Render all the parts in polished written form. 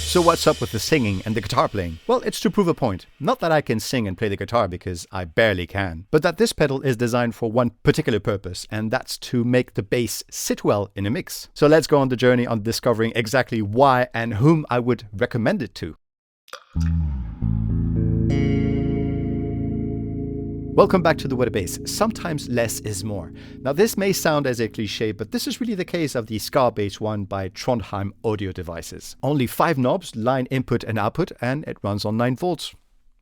So what's up with the singing and the guitar playing? Well, it's to prove a point. Not that I can sing and play the guitar, because I barely can, but that this pedal is designed for one particular purpose, and that's to make the bass sit well in a mix. So let's go on the journey on discovering exactly why and whom I would recommend it to. Welcome back to The What a Bass. Sometimes less is more. Now this may sound as a cliche, but this is really the case of the SkarBassOne by Trondheim Audio Devices. Only 5 knobs, line input and output, and it runs on 9 volts.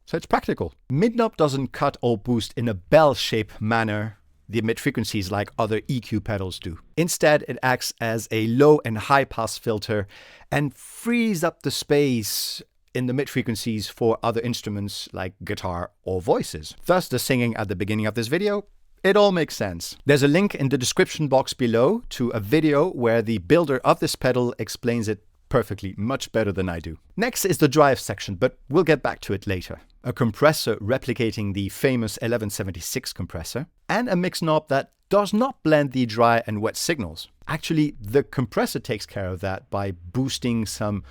So it's practical. Mid knob doesn't cut or boost in a bell-shaped manner the mid frequencies like other EQ pedals do. Instead, it acts as a low and high pass filter and frees up the space in the mid frequencies for other instruments like guitar or voices. Thus the singing at the beginning of this video, it all makes sense. There's a link in the description box below to a video where the builder of this pedal explains it perfectly, much better than I do. Next is the drive section, but we'll get back to it later. A compressor replicating the famous 1176 compressor, and a mix knob that does not blend the dry and wet signals. Actually, the compressor takes care of that by boosting some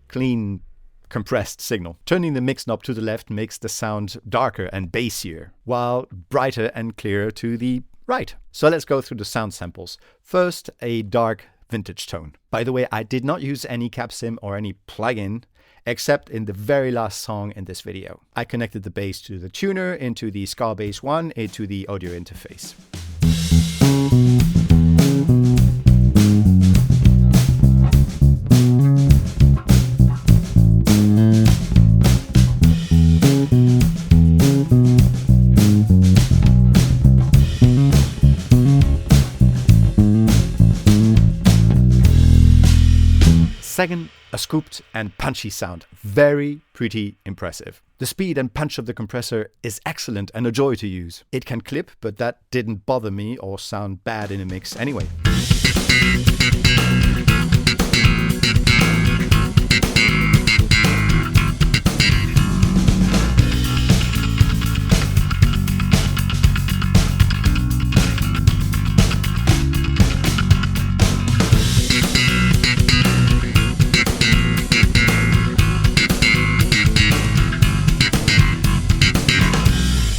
clean compressed signal. Turning the mix knob to the left makes the sound darker and bassier, while brighter and clearer to the right. So let's go through the sound samples. First, a dark vintage tone. By the way, I did not use any CapSim or any plugin, except in the very last song in this video. I connected the bass to the tuner, into the SkarBassOne, into the audio interface. Second, a scooped and punchy sound. Very pretty impressive. The speed and punch of the compressor is excellent and a joy to use. It can clip, but that didn't bother me or sound bad in a mix anyway.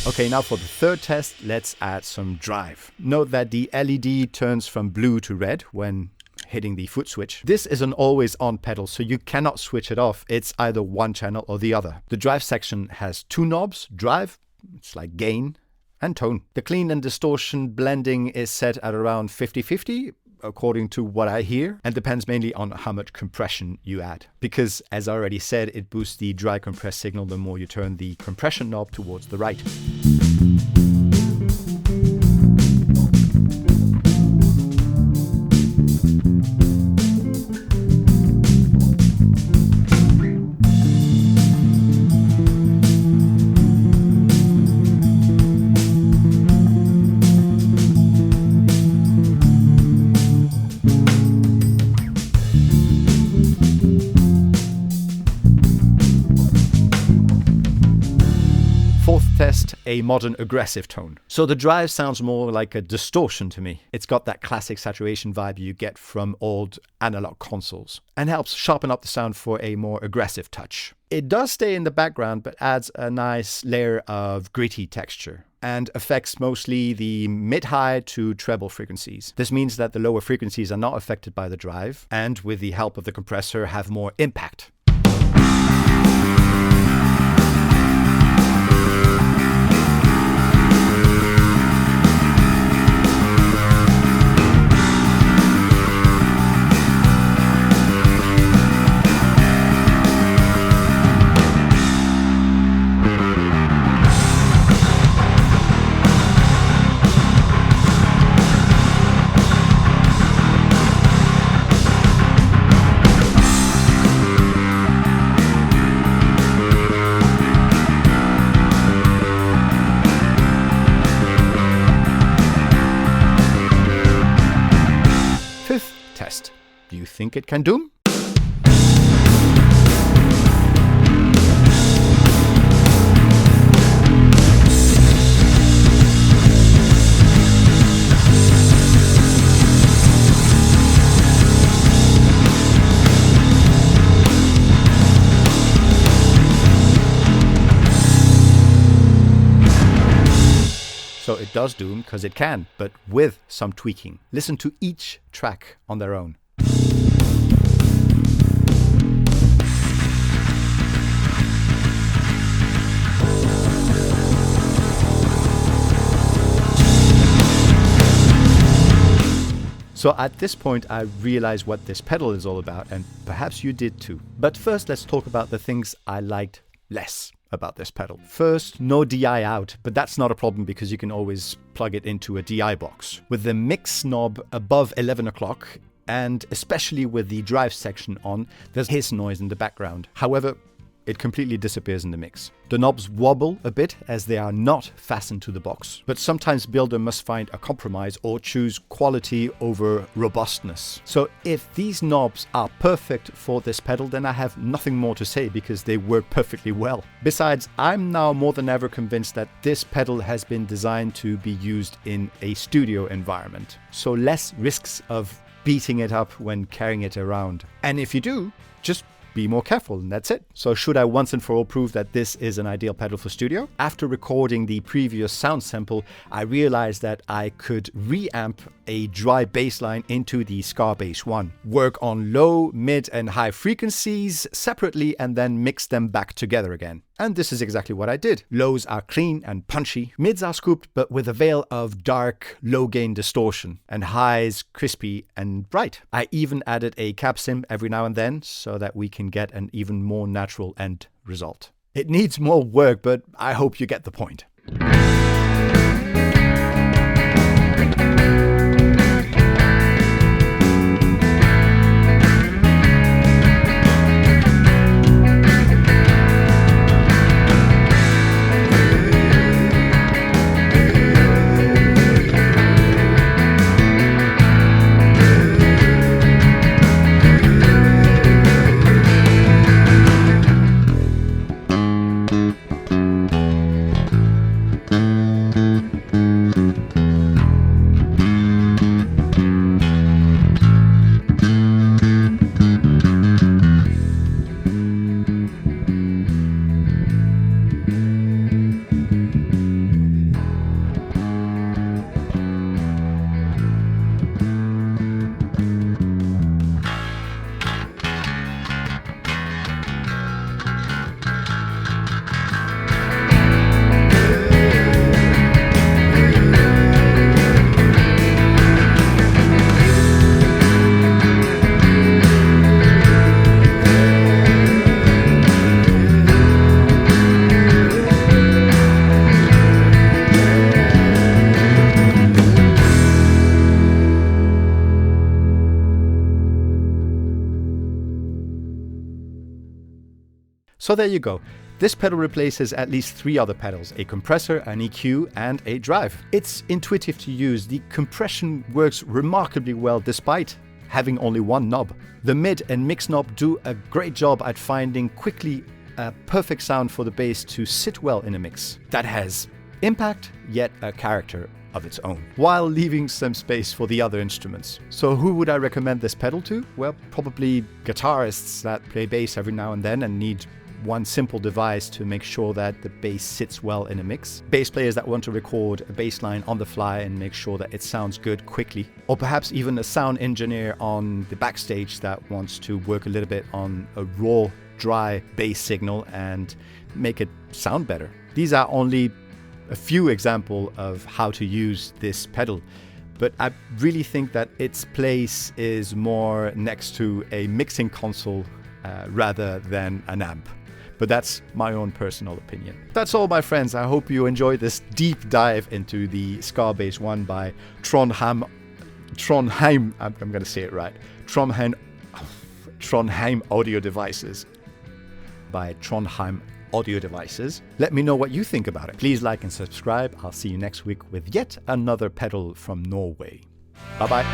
Okay, now for the third test, let's add some drive. Note that the LED turns from blue to red when hitting the foot switch. This is an always on pedal, so you cannot switch it off. It's either one channel or the other. The drive section has 2 knobs, drive, it's like gain, and tone. The clean and distortion blending is set at around 50-50. According to what I hear, and depends mainly on how much compression you add. Because, as I already said, it boosts the dry compressed signal the more you turn the compression knob towards the right. Test a modern aggressive tone. So the drive sounds more like a distortion to me. It's got that classic saturation vibe you get from old analog consoles and helps sharpen up the sound for a more aggressive touch. It does stay in the background but adds a nice layer of gritty texture and affects mostly the mid-high to treble frequencies. This means that the lower frequencies are not affected by the drive and with the help of the compressor have more impact. Do you think it can do? So it does doom because it can, but with some tweaking. Listen to each track on their own. So at this point, I realized what this pedal is all about, and perhaps you did too. But first, let's talk about the things I liked less about this pedal. First, no DI out, but that's not a problem because you can always plug it into a DI box. With the mix knob above 11 o'clock, and especially with the drive section on, there's hiss noise in the background. However, it completely disappears in the mix. The knobs wobble a bit as they are not fastened to the box, but sometimes builder must find a compromise or choose quality over robustness. So if these knobs are perfect for this pedal, then I have nothing more to say because they work perfectly well. Besides, I'm now more than ever convinced that this pedal has been designed to be used in a studio environment, so less risks of beating it up when carrying it around. And if you do, just be more careful, and that's it. So should I once and for all prove that this is an ideal pedal for studio? After recording the previous sound sample, I realized that I could reamp a dry bass line into the SkarBassOne, work on low, mid and high frequencies separately and then mix them back together again. And this is exactly what I did. Lows are clean and punchy, mids are scooped but with a veil of dark, low gain distortion, and highs crispy and bright. I even added a cap sim every now and then so that we can get an even more natural end result. It needs more work, but I hope you get the point. So there you go. This pedal replaces at least 3 other pedals, a compressor, an EQ, and a drive. It's intuitive to use. The compression works remarkably well despite having only one knob. The mid and mix knob do a great job at finding quickly a perfect sound for the bass to sit well in a mix. That has impact, yet a character of its own, while leaving some space for the other instruments. So who would I recommend this pedal to? Well, probably guitarists that play bass every now and then and need one simple device to make sure that the bass sits well in a mix. Bass players that want to record a bass line on the fly and make sure that it sounds good quickly. Or perhaps even a sound engineer on the backstage that wants to work a little bit on a raw, dry bass signal and make it sound better. These are only a few examples of how to use this pedal, but I really think that its place is more next to a mixing console rather than an amp. But that's my own personal opinion. That's all, my friends. I hope you enjoyed this deep dive into the SkarBassOne by Trondheim, I'm going to say it right, Trondheim Audio Devices. By Trondheim Audio Devices. Let me know what you think about it. Please like and subscribe. I'll see you next week with yet another pedal from Norway. Bye-bye.